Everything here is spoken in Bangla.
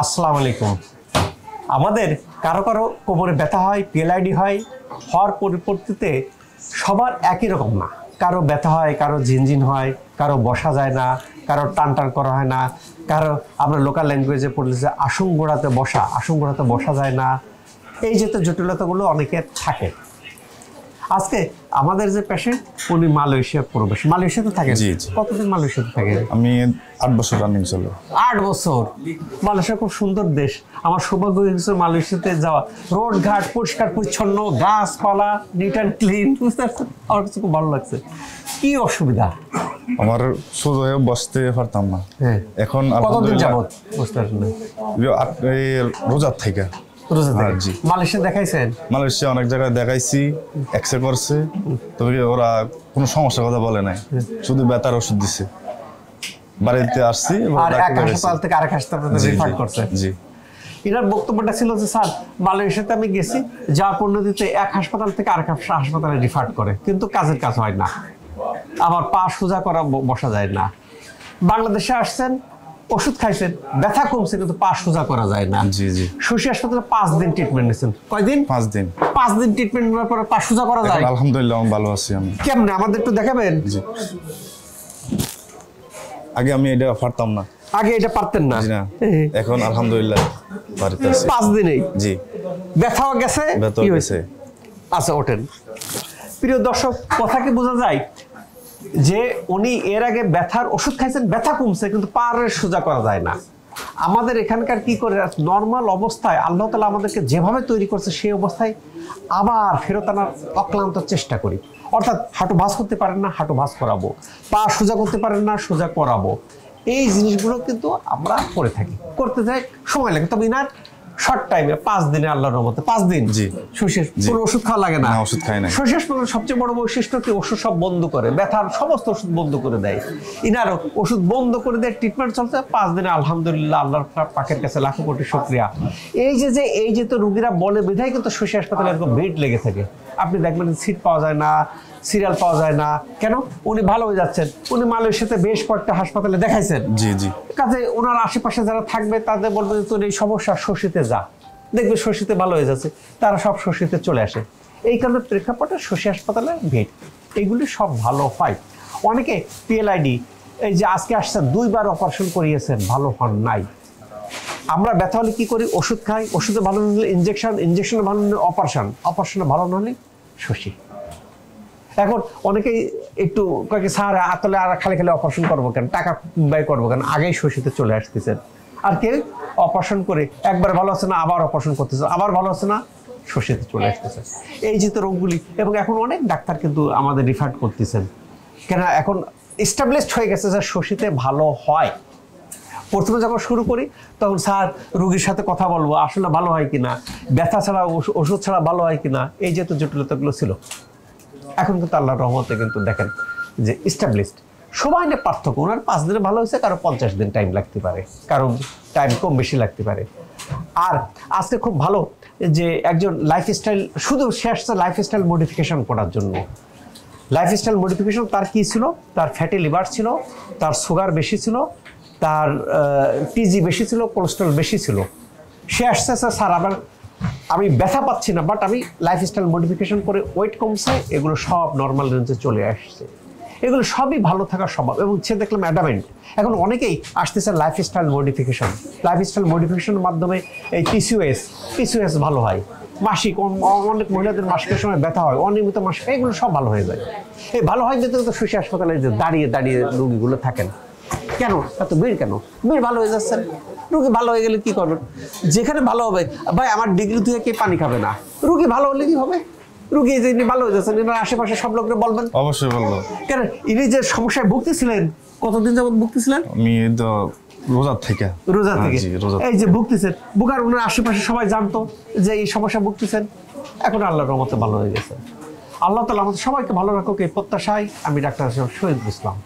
আসসালামু আলাইকুম। আমাদের কারো কারো কোমরে ব্যথা হয়, পিএলআইডি হয়, হওয়ার পরিবর্তিতে সবার একই রকম না। কারো ব্যথা হয়, কারো ঝিনঝিন হয়, কারো বসা যায় না, কারো টান টান করা হয় না, কারো আমরা লোকাল ল্যাঙ্গুয়েজে পড়তেছে আসন গোড়াতে বসা যায় না। এই যে তো জটিলতাগুলো অনেকের থাকে। আজকে আমাদের যে পেশেন্ট উনি মালয়েশিয়া প্রবাসী। মালয়েশিয়াতে থাকেন? জি জি। কতদিন মালয়েশিয়াতে থাকেন? আমি 8 বছর রানিং চলে। 8 বছর। মালয়েশিয়া খুব সুন্দর দেশ। আমার সৌভাগ্য হয়েছে মালয়েশিয়াতে যাওয়া। রোড ঘাট পরিষ্কার পরিচ্ছন্ন, গাছপালা নিট অ্যান্ড ক্লিন। বুঝতে পারছেন? আমার কাছে খুব ভালো লাগছে। কি অসুবিধা? আমার সোজা হয়ে বসতে পারতাম না। হ্যাঁ। এখন কতদিন যাবত বসতে পারছেন না? রোজার থেকে। রোজা থেকে? জি। মালয়েশিয়া দেখাইছেন? মালয়েশিয়া অনেক জায়গায় দেখাইছি, এক্সরে করছে, তবে ওরা কোনো সমস্যার কথা বলে নাই, শুধু ব্যথার ওষুধ দিছে। বাড়িতে আসছি আর এক হাসপাতাল থেকে আরেক হাসপাতালে রেফার করছে। জি। এনার বক্তব্যটা ছিল যে স্যার মালয়েশিয়াতে আমি গেছি, যা পরিণতিতে এক হাসপাতাল থেকে আরেক হাসপাতালে রিফার করে, কিন্তু কাজের কাজ হয় না। আবার পা সোজা করা বসা যায় না। বাংলাদেশে আসছেন, ওষুধ খাইছেন, ব্যথা কমছে, কিন্তু পা সোজা করা যায় না। জি জি। শশী হাসপাতালে 5 দিন ট্রিটমেন্ট নিয়েছেন। কয়দিন? 5 দিন। 5 দিন ট্রিটমেন্ট নেওয়ার পরে পা সোজা করা যায়? আলহামদুলিল্লাহ ভালো আছি আমি। কেমনে আমাদের একটু দেখাবেন? জি। আগে আমি এটা পারতাম না। আগে এটা পারতেন না? না। এখন আলহামদুলিল্লাহ বাড়িতে আছি। 5 দিনেই? জি। ব্যথাও গেছে? ব্যথা গেছে। আচ্ছা, ওঠেন। প্রিয় দর্শক, কথা কি বোঝা যায় যে উনি এর আগে ব্যথার ওষুধ খাইছেন, ব্যথা কমছে, কিন্তু পায়ের সোজা করা যায় না। আমাদের এখানকার কি করে নর্মাল অবস্থায় আল্লাহ তাআলা আমাদেরকে যেভাবে তৈরি করছে সেই অবস্থায় আবার ফেরত আনার অক্লান্ত চেষ্টা করি। অর্থাৎ হাঁটু ভাঁজ করতে পারেন না, হাঁটু ভাঁজ করাবো। পা সোজা করতে পারেন না, সোজা করাবো। এই জিনিসগুলো কিন্তু আমরা করে থাকি, করতে যাই সময় লাগে। তবে ইনার শর্ট টাইমে 5 দিনে আল্লাহর রহমতে 5 দিন। জি। শশীর কোনো ওষুধ খাওয়া লাগে না? না, ওষুধ খাই না। শশী হাসপাতালের সবচেয়ে বড় বৈশিষ্ট্য কি, ওষুধ সব বন্ধ করে, ব্যথার সমস্ত ওষুধ বন্ধ করে দেয়। ইনারও ওষুধ বন্ধ করে দেয়, ট্রিটমেন্ট চলছে 5 দিনে। আলহামদুলিল্লাহ, আল্লাহর পাকের কাছে লাখো কোটি শুকরিয়া। এই যে তো রোগীরা বলে বিধায় কিন্তু শশী হাসপাতালে এরকম ভিড় লেগে থাকে। আপনি দেখবেন সিট পাওয়া যায় না, সিরিয়াল পাওয়া যায় না। কেন? উনি ভালো হয়ে যাচ্ছেন। উনি মালয়েশিয়াতে বেশ কয়েকটা হাসপাতালে দেখাইছেন। জি জি। কাজে ওনার আশেপাশে যারা থাকবে তাদের বলবেন তোর এই সমস্যা, শশীতে যা, দেখবে শশীতে ভালো হয়ে যাচ্ছে। তারা সব শশীতে চলে আসে। এই কারণে প্রেক্ষাপটে শশী হাসপাতালে ভিড়। এইগুলি সব ভালো হয়। অনেকে পিএলআইডি, এই যে আজকে আসছেন, 2 বার অপারেশন করিয়েছেন, ভালো হন নাই। আমরা ব্যথা হলে কি করি? ওষুধ খাই, ওষুধে ভালো না হলে ইঞ্জেকশনে ভালো না হলে অপারেশনে ভালো না হলে শশী। এখন অনেকেই একটু কয়েক স্যার আসলে আর খালি অপারেশন করবো কেন, টাকা ব্যয় করবো কেন, আগেই শশীতে চলে আসতেছেন। আর কেউ অপারেশন করে একবার ভালো হচ্ছে না, আবার অপারেশন করতেছে, আবার ভালো হচ্ছে না, শশীতে চলে আসতেছে। এই যে তো রোগগুলি, এবং এখন অনেক ডাক্তার কিন্তু আমাদের রিফার করতেছেন। কেন? এখন এস্টাবলিশড হয়ে গেছে যে শশীতে ভালো হয়। প্রথমে যখন শুরু করি তখন স্যার রোগীর সাথে কথা বলবো, আসলে ভালো হয় কিনা, ব্যথা ছাড়া ওষুধ ছাড়া ভালো হয় কিনা, এই যে তো জটিলতাগুলো ছিল। এখন কিন্তু আল্লাহর রহমতে কিন্তু দেখেন যে এস্টাবলিশড। সময় নিয়ে পার্থক্য, ওনার 5 দিনে ভালো হয়েছে, কারো 50 দিন টাইম লাগতে পারে, কারো টাইম কম বেশি লাগতে পারে। আর আজকে খুব ভালো যে একজন লাইফস্টাইল, শুধু সে আসছে লাইফস্টাইল মডিফিকেশন করার জন্য। লাইফস্টাইল মডিফিকেশন তার কি ছিল? তার ফ্যাটি লিভার ছিল, তার সুগার বেশি ছিল, তার টিজি বেশি ছিল, কোলেস্ট্রল বেশি ছিল। সে আসছে স্যার আবার আমি ব্যথা পাচ্ছি না, বাট আমি লাইফস্টাইল মডিফিকেশন করে ওয়েট কমছে, এগুলো সব নর্মাল রেঞ্জে চলে আসছে। এগুলো সবই ভালো থাকার স্বভাব, এবং সে দেখলাম অ্যাডামেন্ট। এখন অনেকেই আসতেছে লাইফস্টাইল মডিফিকেশনের মাধ্যমে এই পিসিওএস ভালো হয়, মাসিক, অনেক মহিলাদের মাসিকের সময় ব্যথা হয়, অনিয়মিত মাসিক, এগুলো সব ভালো হয়ে যায়। এই ভালো হয় যেতে তো শশী হাসপাতালে যে দাঁড়িয়ে দাঁড়িয়ে রোগীগুলো থাকেন। কেন? এত ভিড় কেন? ভিড় ভালো হয়ে যাচ্ছেন। রোগী ভালো হয়ে গেলে কি করবেন? যেখানে ভালো হবে, ভাই আমার ডিগ্রি ধুয়ে কে পানি খাবে না? রোগী ভালো হলে কি হবে? রোগী যে ভালো হয়ে যাচ্ছেন, এনার আশেপাশে সব লোকরা বলবেন। অবশ্যই বলবো। কেন? ইনি যে সমস্যায় ভুগতেছিলেন, কতদিন যাবত ভুগতেছিলেন? আমি তো রোজা থেকে। এই যে ভুগতেছেন, ভুগার ওনার আশেপাশে সবাই জানতো যে এই সমস্যা ভুগতেছেন। এখন আল্লাহর রহমতে ভালো হয়ে গেছে। আল্লাহ তাআলা আমাদের সবাইকে ভালো রাখুক, এই প্রত্যাশায় আমি ডাক্তার শহীদুল ইসলাম।